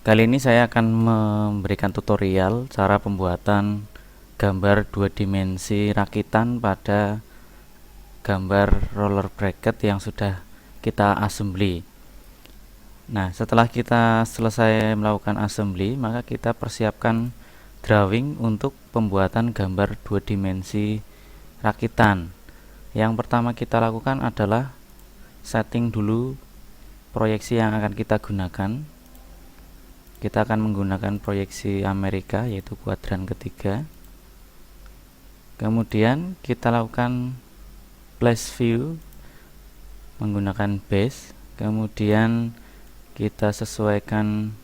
Kali ini saya akan memberikan tutorial cara pembuatan gambar dua dimensi rakitan pada gambar roller bracket yang sudah kita assembly. Nah, setelah kita selesai melakukan assembly, maka kita persiapkan drawing untuk pembuatan gambar dua dimensi rakitan. Yang pertama kita lakukan adalah setting dulu proyeksi yang akan kita gunakan. Kita akan menggunakan proyeksi Amerika, yaitu kuadran ketiga. Kemudian kita lakukan place view menggunakan base. Kemudian kita sesuaikan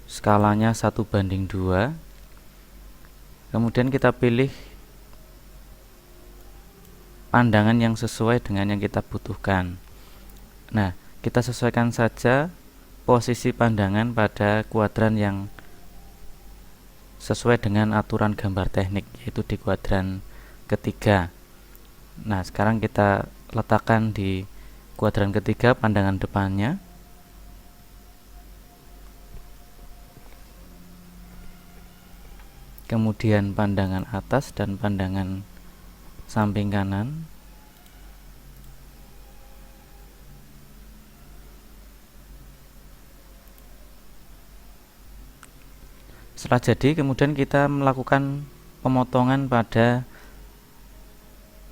skalanya 1:2. Kemudian kita pilih pandangan yang sesuai dengan yang kita butuhkan. Nah, kita sesuaikan saja posisi pandangan pada kuadran yang sesuai dengan aturan gambar teknik, yaitu di kuadran ketiga. Nah, sekarang kita letakkan di kuadran ketiga pandangan depannya. Kemudian pandangan atas dan pandangan samping kanan. Setelah jadi, kemudian kita melakukan pemotongan pada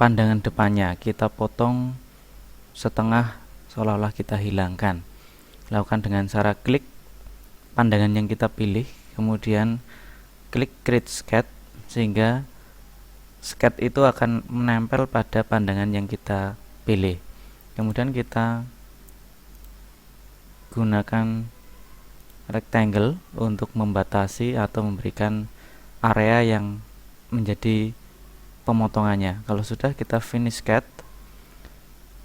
pandangan depannya. Kita potong setengah, seolah-olah kita hilangkan. Lakukan dengan cara klik pandangan yang kita pilih, kemudian klik create sketch, sehingga sketch itu akan menempel pada pandangan yang kita pilih. Kemudian kita gunakan rectangle untuk membatasi atau memberikan area yang menjadi pemotongannya. Kalau sudah, kita finish sketch.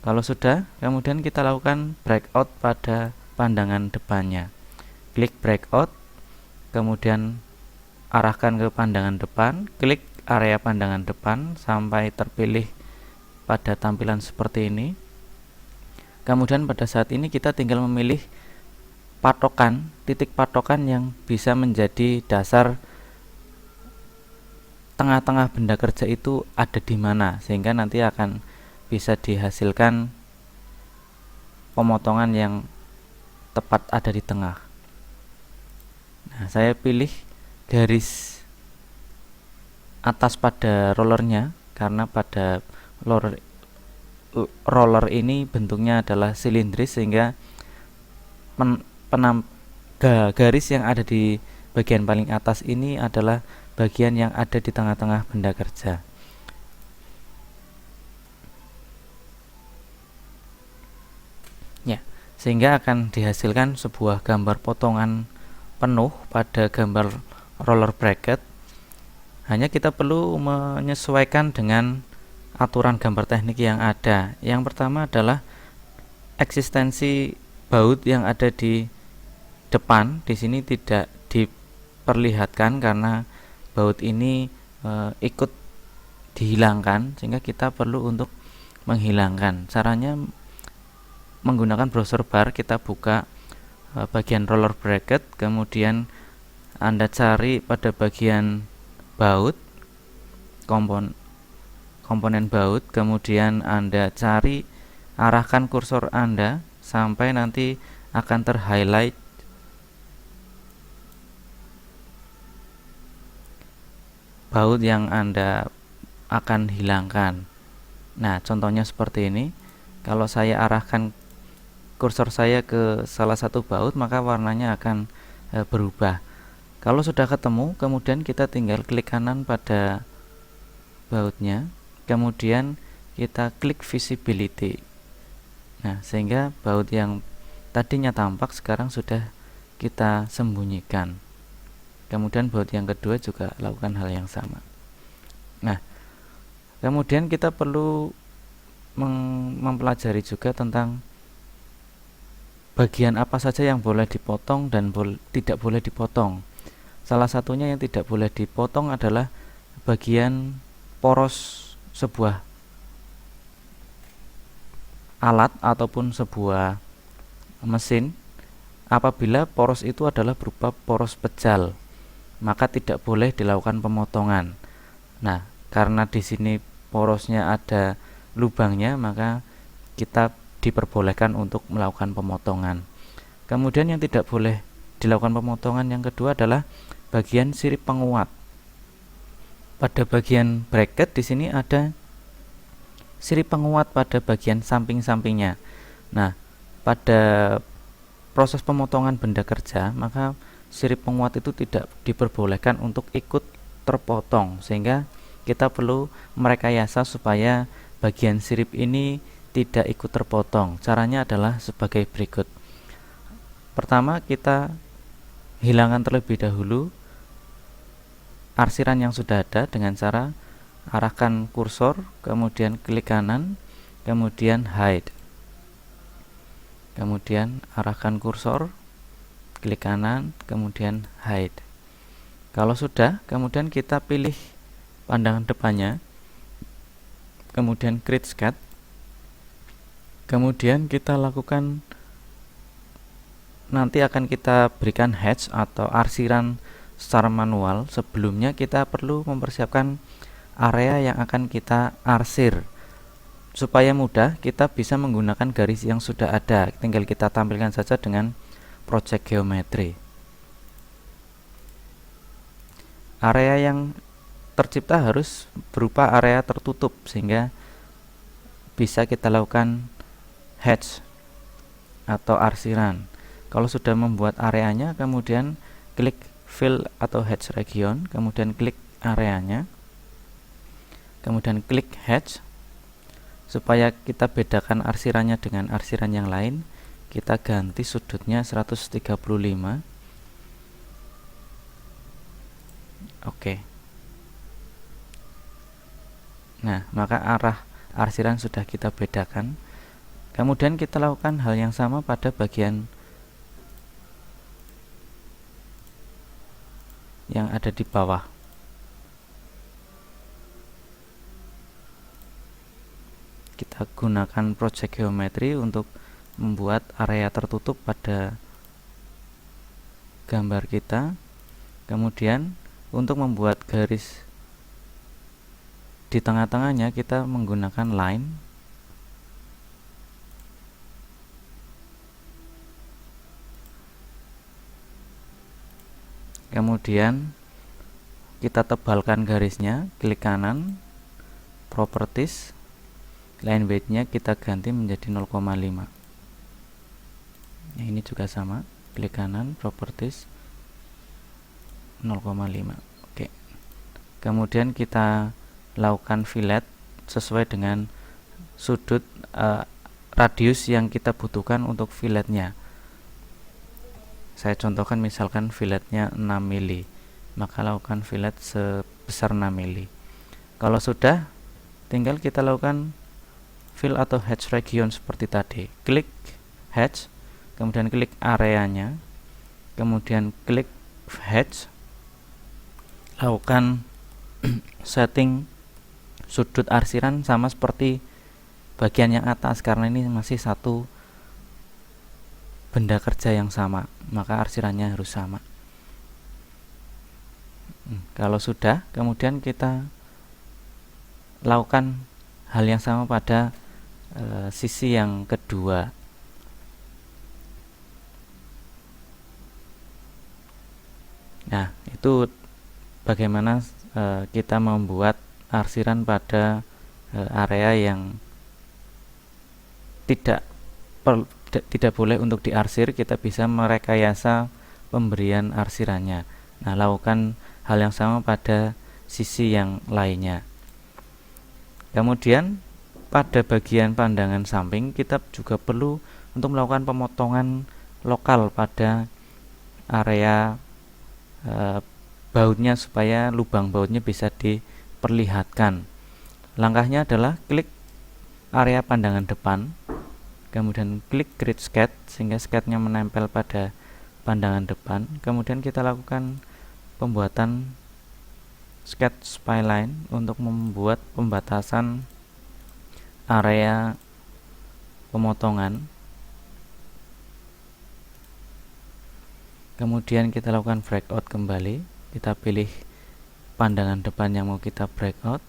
Kalau sudah, kemudian kita lakukan breakout pada pandangan depannya. Klik breakout, kemudian arahkan ke pandangan depan, klik area pandangan depan sampai terpilih pada tampilan seperti ini. Kemudian pada saat ini kita tinggal memilih patokan, titik patokan yang bisa menjadi dasar tengah-tengah benda kerja itu ada di mana, sehingga nanti akan bisa dihasilkan pemotongan yang tepat ada di tengah. Nah, saya pilih garis atas pada rollernya karena pada roller ini bentuknya adalah silindris, sehingga garis yang ada di bagian paling atas ini adalah bagian yang ada di tengah-tengah benda kerja. Ya, sehingga akan dihasilkan sebuah gambar potongan penuh pada gambar roller bracket. Hanya kita perlu menyesuaikan dengan aturan gambar teknik yang ada. Yang pertama adalah eksistensi baut yang ada di depan. Di sini tidak diperlihatkan karena baut ini ikut dihilangkan, sehingga kita perlu untuk menghilangkan. Caranya menggunakan browser bar, kita buka bagian roller bracket, kemudian Anda cari pada bagian baut, komponen baut, kemudian Anda cari, arahkan kursor Anda sampai nanti akan terhighlight baut yang Anda akan hilangkan. Nah, contohnya seperti ini. Kalau saya arahkan kursor saya ke salah satu baut, maka warnanya akan berubah. Kalau sudah ketemu, kemudian kita tinggal klik kanan pada bautnya, kemudian kita klik visibility. Nah, sehingga baut yang tadinya tampak sekarang sudah kita sembunyikan. Kemudian baut yang kedua juga lakukan hal yang sama. Nah, kemudian kita perlu mempelajari juga tentang bagian apa saja yang boleh dipotong dan tidak boleh dipotong. Salah satunya yang tidak boleh dipotong adalah bagian poros sebuah alat ataupun sebuah mesin apabila poros itu adalah berupa poros pejal, maka tidak boleh dilakukan pemotongan. Nah, karena di sini porosnya ada lubangnya, maka kita diperbolehkan untuk melakukan pemotongan. Kemudian yang tidak boleh dilakukan pemotongan yang kedua adalah bagian sirip penguat. Pada bagian bracket di sini ada sirip penguat pada bagian samping-sampingnya. Nah, pada proses pemotongan benda kerja, maka sirip penguat itu tidak diperbolehkan untuk ikut terpotong, sehingga kita perlu merekayasa supaya bagian sirip ini tidak ikut terpotong. Caranya adalah sebagai berikut. Pertama, kita hilangkan terlebih dahulu arsiran yang sudah ada dengan cara arahkan kursor, kemudian klik kanan, kemudian hide. Kemudian arahkan kursor, klik kanan, kemudian hide. Kalau sudah, kemudian kita pilih pandangan depannya, kemudian create sketch. Kemudian kita lakukan, nanti akan kita berikan hatch atau arsiran secara manual. Sebelumnya kita perlu mempersiapkan area yang akan kita arsir. Supaya mudah, kita bisa menggunakan garis yang sudah ada, tinggal kita tampilkan saja dengan project geometry. Area yang tercipta harus berupa area tertutup, sehingga bisa kita lakukan hatch atau arsiran. Kalau sudah membuat areanya, kemudian klik fill atau hatch region, kemudian klik areanya, kemudian klik hatch. Supaya kita bedakan arsirannya dengan arsiran yang lain, kita ganti sudutnya 135. Oke. Nah, maka arah arsiran sudah kita bedakan. Kemudian kita lakukan hal yang sama pada bagian yang ada di bawah. Kita gunakan project geometry untuk membuat area tertutup pada gambar kita. Kemudian untuk membuat garis di tengah-tengahnya, kita menggunakan line. Kemudian kita tebalkan garisnya, klik kanan, properties, line weight-nya kita ganti menjadi 0,5. Nah, ini juga sama, klik kanan, properties, 0,5. Oke. Kemudian kita lakukan fillet sesuai dengan sudut radius yang kita butuhkan untuk filletnya. Saya contohkan misalkan filletnya 6 mili, maka lakukan fillet sebesar 6 mili. Kalau sudah, tinggal kita lakukan fill atau hatch region seperti tadi. Klik hatch, kemudian klik areanya, kemudian klik hatch, lakukan setting sudut arsiran sama seperti bagian yang atas, karena ini masih satu benda kerja yang sama, maka arsirannya harus sama. Kalau sudah, kemudian kita lakukan hal yang sama pada sisi yang kedua. Nah, itu bagaimana kita membuat arsiran pada area yang tidak boleh untuk diarsir. Kita bisa merekayasa pemberian arsirannya. Nah, lakukan hal yang sama pada sisi yang lainnya. Kemudian pada bagian pandangan samping, kita juga perlu untuk melakukan pemotongan lokal pada area bautnya, supaya lubang bautnya bisa diperlihatkan. Langkahnya adalah klik area pandangan depan, kemudian klik create sketch sehingga sketchnya menempel pada pandangan depan. Kemudian kita lakukan pembuatan sketch spline untuk membuat pembatasan area pemotongan. Kemudian kita lakukan breakout kembali, kita pilih pandangan depan yang mau kita breakout.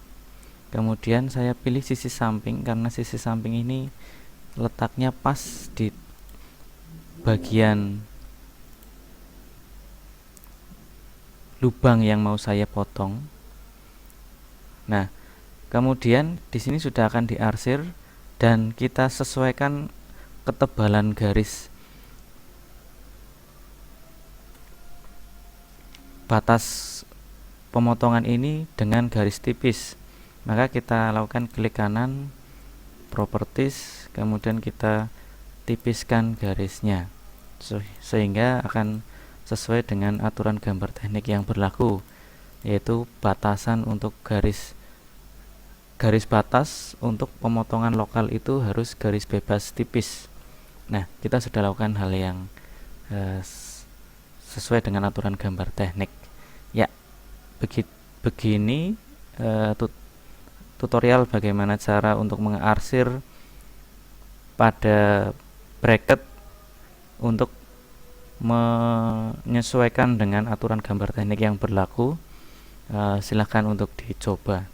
Kemudian saya pilih sisi samping karena sisi samping ini letaknya pas di bagian lubang yang mau saya potong. Nah, kemudian di sini sudah akan diarsir dan kita sesuaikan ketebalan garis batas pemotongan ini dengan garis tipis. Maka kita lakukan klik kanan, properties, kemudian kita tipiskan garisnya sehingga akan sesuai dengan aturan gambar teknik yang berlaku, yaitu batasan untuk garis batas untuk pemotongan lokal itu harus garis bebas tipis. Nah, kita sudah lakukan hal yang sesuai dengan aturan gambar teknik. Ya, begini tutorial bagaimana cara untuk mengarsir pada bracket untuk menyesuaikan dengan aturan gambar teknik yang berlaku. Silahkan untuk dicoba.